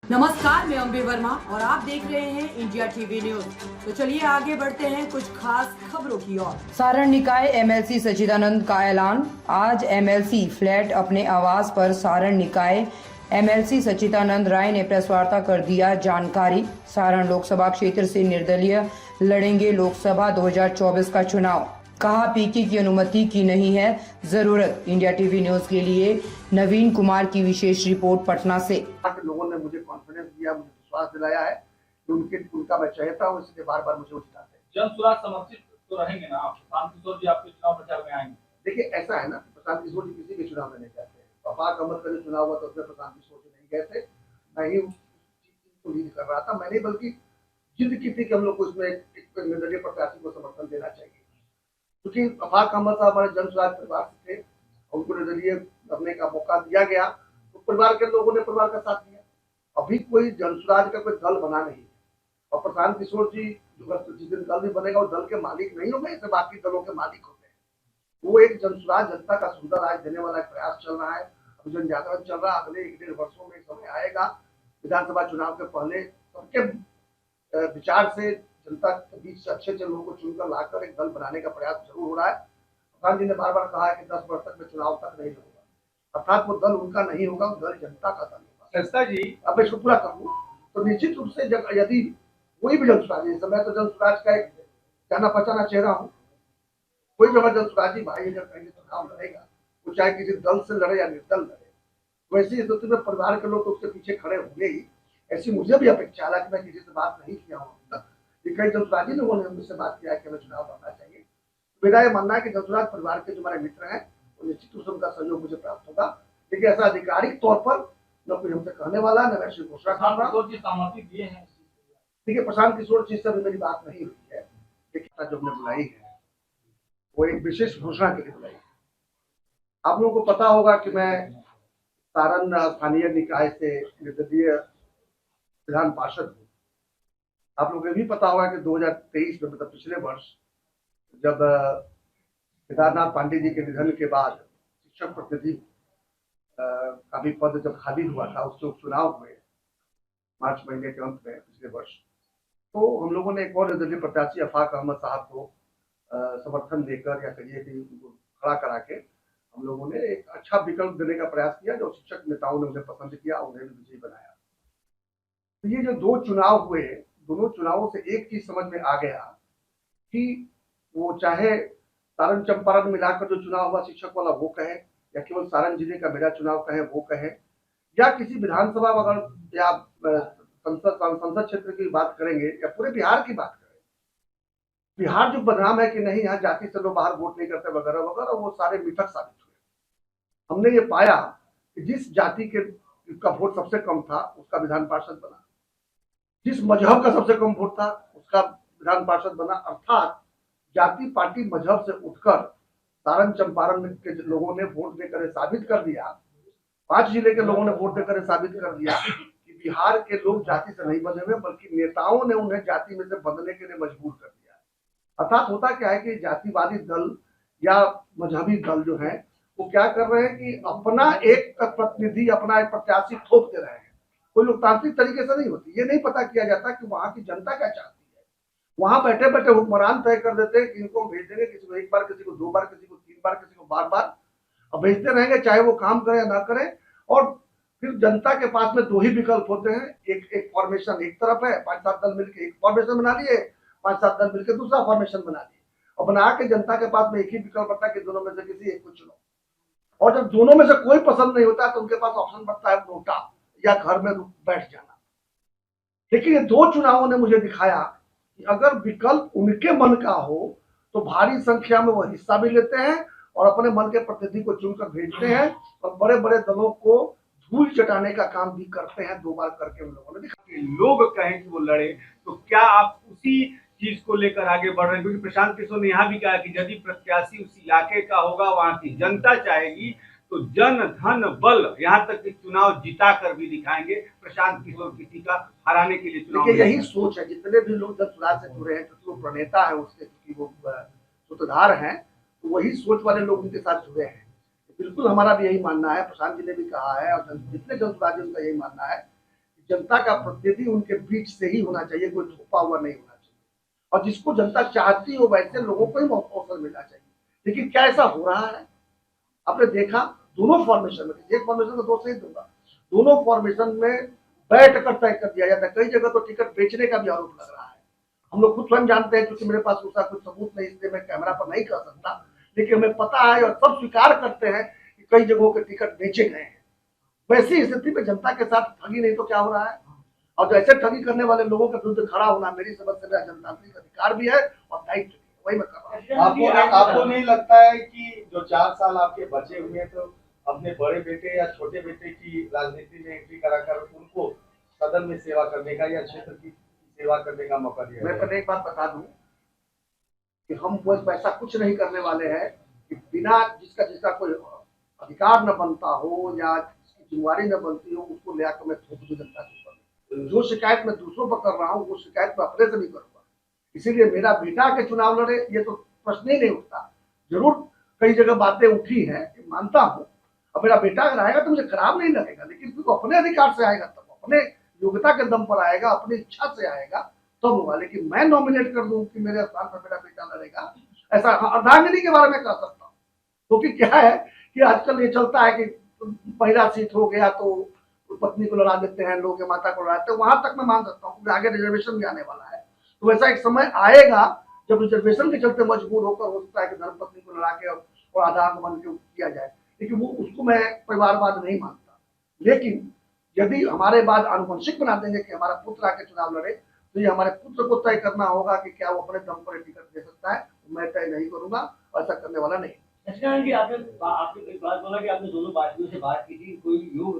नमस्कार, मैं अम्बे वर्मा और आप देख रहे हैं इंडिया टीवी न्यूज। तो चलिए आगे बढ़ते हैं कुछ खास खबरों की ओर। सारण निकाय एमएलसी सच्चिदानंद का ऐलान। आज एमएलसी फ्लैट अपने आवास पर सारण निकाय एमएलसी सच्चिदानंद राय ने प्रेस वार्ता कर दिया जानकारी। सारण लोकसभा क्षेत्र से निर्दलीय लड़ेंगे लोकसभा 2024 का चुनाव। कहा पीके की अनुमति की नहीं है जरूरत। इंडिया टीवी न्यूज के लिए नवीन कुमार की विशेष रिपोर्ट पटना से। लोगों ने मुझे कॉन्फिडेंस दिया, मुझे विश्वास दिलाया है कि उनका मैं चहेता हूँ, इसलिए बार बार मुझे उठाते हैं। जन सुराज समर्थित तो रहेंगे ना आप? प्रशांत किशोर जी आपके चुनाव प्रचार में आएंगे। देखिए ऐसा है ना, प्रशांत किशोर जी किसी भी चुनाव में नहीं जाते हैं। अफाक अहमद का जो चुनाव हुआ था उसमें प्रशांत किशोर जी नहीं गए थे। मैं ही उस चीज को लीड कर रहा था। मैंने बल्कि जिद की थी कि हम लोग को इसमें एक निर्दलीय प्रत्याशी को समर्थन देना चाहिए, क्योंकि अफाक अहमद साहब हमारे जन सुराज परिवार से थे। उनको निर्दलीय करने का मौका दिया गया तो परिवार के लोगों ने परिवार का साथ दिया। अभी कोई जनसुराज का कोई दल बना नहीं है और प्रशांत किशोर जी जिस दिन दल भी बनेगा वो दल के मालिक नहीं होंगे, ऐसे बाकी दलों के मालिक होते हैं। वो एक जनसुराज जनता का सुंदर राज देने वाला एक प्रयास चल रहा है। अभी जन जागरण चल रहा है। अगले 1-1.5 वर्षों में समय आएगा विधानसभा चुनाव के पहले सबके विचार से जनता के बीच से अच्छे लोगों को चुनकर लाकर एक दल बनाने का प्रयास जरूर हो रहा है। प्रधान जी ने बार बार कहा है कि 10 वर्ष तक मैं चुनाव तक नहीं लड़ूंगा, अर्थात वो दल उनका नहीं होगा, वो दल जनता का दल होगा। संस्था जी अब मैं इसको पूरा करूँ तो निश्चित रूप से यदि कोई भी जनसुराजी, मैं तो जनसुराज का एक जाना पहचाना चेहरा हूँ, कोई भी अगर जनसुराजी भाई अगर कहीं चुनाव लड़ेगा, वो चाहे किसी दल से लड़े या निर्दल लड़े, वैसी स्थिति में परिवार के लोग तो उसके पीछे खड़े होंगे ही। ऐसी मुझे भी अपेक्षा है कि मैं किसी से बात नहीं किया हूँ तक, कई जनसुराजी लोगों ने मुझसे बात किया कि हमें चुनाव लड़ना चाहिए। मेरा ये मानना है कि जनसुराज परिवार के जो हमारे मित्र हैं वो निश्चित रूप से उनका सहयोग मुझे प्राप्त होगा। लेकिन ऐसा आधिकारिक तौर पर न कोई हमसे कहने वाला, न मैं श्री घोषणा कर रहा। देखिए प्रशांत किशोर जी से मेरी बात नहीं हुई है, लेकिन जो हमने बुलाई है वो एक विशेष घोषणा के लिए बुलाई है। आप लोगों को पता होगा कि मैं सारण स्थानीय निकाय से निर्दलीय विधान पार्षद हूँ। आप लोगों को भी पता होगा कि 2023 में, मतलब पिछले वर्ष, जब केदारनाथ पांडे जी के निधन के बाद शिक्षक प्रतिनिधि का भी पद जब खाली हुआ था, उसके उपचुनाव हुए मार्च महीने के अंत में पिछले वर्ष, तो हम लोगों ने एक और निर्दलीय प्रत्याशी अफाक अहमद साहब को समर्थन देकर या कहिए कि उनको खड़ा करा के हम लोगों ने एक अच्छा विकल्प देने का प्रयास किया, जो शिक्षक नेताओं ने उन्हें पसंद किया, उन्हें भी विजयी बनाया। तो ये जो 2 चुनाव हुए, दोनों चुनावों से एक चीज समझ में आ गया कि वो चाहे सारण चंपारण मिलाकर जो चुनाव हुआ शिक्षक वाला वो कहे, या केवल सारण जिले का मेरा चुनाव कहे वो कहे, या किसी विधानसभा अगर या संसद क्षेत्र की बात करेंगे या पूरे बिहार की बात करें, बिहार जो बदनाम है कि नहीं यहाँ जाति से लोग बाहर वोट नहीं करते वगैरह वगैरह, वो सारे मिथक साबित हुए। हमने ये पाया कि जिस जाति के का वोट सबसे कम था उसका विधान पार्षद बना, जिस मजहब का सबसे कम वोट था उसका विधान पार्षद बना। अर्थात जाति पार्टी मजहब से उठकर सारण चंपारण के लोगों ने वोट देकर साबित कर दिया, 5 जिले के लोगों ने वोट देकर साबित कर दिया कि बिहार के लोग जाति से नहीं बने हुए, बल्कि नेताओं ने उन्हें जाति में से बदलने के लिए मजबूर कर दिया। अर्थात होता क्या है कि जातिवादी दल या मजहबी दल जो है वो क्या कर रहे हैं कि अपना एक प्रतिनिधि, अपना एक प्रत्याशी थोप दे रहे हैं। कोई लोकतांत्रिक तरीके से नहीं होती। ये नहीं पता किया जाता कि वहां की जनता क्या चाहती है। वहां बैठे बैठे हुक्मरान तय कर देते हैं कि इनको भेज देंगे, किसी को 1 बार, किसी को 2 बार, किसी को 3 बार, किसी को बार बार, अब भेजते रहेंगे चाहे वो काम करे या ना करे। और फिर जनता के पास में 2 ही विकल्प होते हैं। एक फॉर्मेशन एक तरफ है, 5-7 दल मिलकर एक फॉर्मेशन बना लिए, 5-7 दल मिलकर दूसरा फॉर्मेशन बना लिए, और बना के जनता के पास में एक ही विकल्प होता है कि दोनों में से किसी एक को चुनो। और जब दोनों में से कोई पसंद नहीं होता तो उनके पास ऑप्शन बनता है नोटा या घर में बैठ जाना। लेकिन ये 2 चुनावों ने मुझे दिखाया कि अगर विकल्प उनके मन का हो तो भारी संख्या में वो हिस्सा भी लेते हैं और अपने मन के प्रतिनिधि को चुनकर भेजते हैं, और बड़े बड़े दलों को धूल चटाने का काम भी करते हैं। 2 बार करके उन लोगों ने दिखाया। लोग कहें कि वो लड़े, तो क्या आप उसी चीज को लेकर आगे बढ़ रहे हैं? क्योंकि प्रशांत किशोर ने यहाँ भी कहा कि यदि प्रत्याशी उस इलाके का होगा, वहां की जनता चाहेगी, तो जन धन बल, यहाँ तक कि चुनाव जिता कर भी दिखाएंगे प्रशांत किशोर किसी का हराने के लिए चुनाव। यही सोच है जितने भी लोग जब सुराज से जुड़े हैं, क्योंकि वो प्रणेता है उसके, क्योंकि वो सूत्रधार हैं, तो वही सोच वाले लोग उनके साथ जुड़े हैं। बिल्कुल हमारा भी यही मानना है, प्रशांत जी ने भी कहा है और जितने जनसुराजी उनका यही मानना है, जनता का प्रतिनिधि उनके बीच से ही होना चाहिए, कोई थोपा हुआ नहीं होना चाहिए, और जिसको जनता चाहती हो वैसे लोगों को ही अवसर मिलना चाहिए। लेकिन क्या ऐसा हो रहा है? आपने देखा दोनों फॉर्मेशन में, एक फॉर्मेशन में दोष नहीं दूंगा, दोनों फॉर्मेशन में बैठ कर तय कर दिया जाता है। कई जगह तो टिकट बेचने का भी आरोप लग रहा है। हम लोग खुद स्वयं जानते हैं, क्योंकि मेरे पास उसका कुछ सबूत नहीं, इसलिए मैं कैमरा पर नहीं कर सकता, लेकिन हमें पता है और सब स्वीकार करते हैं कि कई जगहों के टिकट बेचे गए हैं। वैसी स्थिति में जनता के साथ ठगी नहीं तो क्या हो रहा है? और जैसे ठगी करने वाले लोगों के विरुद्ध खड़ा होना मेरी समझ से मेरा जनतांत्रिक अधिकार भी है और दायित्व भी है, वही मैं कर रहा हूँ। आपको नहीं लगता है कि जो 4 साल आपके बचे हुए हैं, तो अपने बड़े बेटे या छोटे बेटे की राजनीति में एंट्री कराकर उनको सदन में सेवा करने का या क्षेत्र की सेवा करने का मौका दिया? मैं पहले एक बात बता दूं कि हम वो ऐसा कुछ नहीं करने वाले हैं कि बिना जिसका कोई अधिकार न बनता हो या जिसकी जिम्मेवारी न बनती हो उसको ले आकर मैं थोप दूं जनता के ऊपर। जो शिकायत मैं दूसरों पर कर रहा हूँ वो शिकायत मैं अपने से भी करूंगा। इसीलिए मेरा बेटा के चुनाव लड़े ये तो प्रश्न ही नहीं उठता। जरूर कई जगह बातें उठी हैं, मानता हूँ, अब मेरा बेटा अगर आएगा तो मुझे खराब नहीं लगेगा, लेकिन फिर अपने अधिकार से आएगा, तब अपने योग्यता के दम पर आएगा, अपनी इच्छा से आएगा तब होगा। लेकिन मैं नॉमिनेट कर दूं कि मेरे स्थान पर मेरा बेटा लड़ेगा, ऐसा अर्धांगिनी के बारे में कह सकता हूँ। क्योंकि क्या है कि आजकल ये चलता है कि महिला सीट हो गया तो पत्नी को लड़ा देते हैं लोग, माता को लड़ाते हैं, वहां तक मैं मान सकता हूँ, आगे रिजर्वेशन भी आने वाला है। तो वैसा एक समय आएगा जब रिजर्वेशन के चलते मजबूर होकर हो सकता है कि धर्मपत्नी को लड़ा के और आधार बन के किया जाए, लेकिन वो उसको मैं परिवारवाद नहीं मानता। लेकिन यदि हमारे बाद आनुवंशिक बना देंगे कि हमारा पुत्र आके चुनाव लड़े, तो ये हमारे पुत्र को तय करना होगा कि क्या वो अपने दम पर टिकट दे सकता है। मैं तय नहीं करूंगा, ऐसा करने वाला नहीं। सचिदानंद जी, आपने एक बात बोला कि आपने दोनों पार्टियों से बात की थी, कोई योग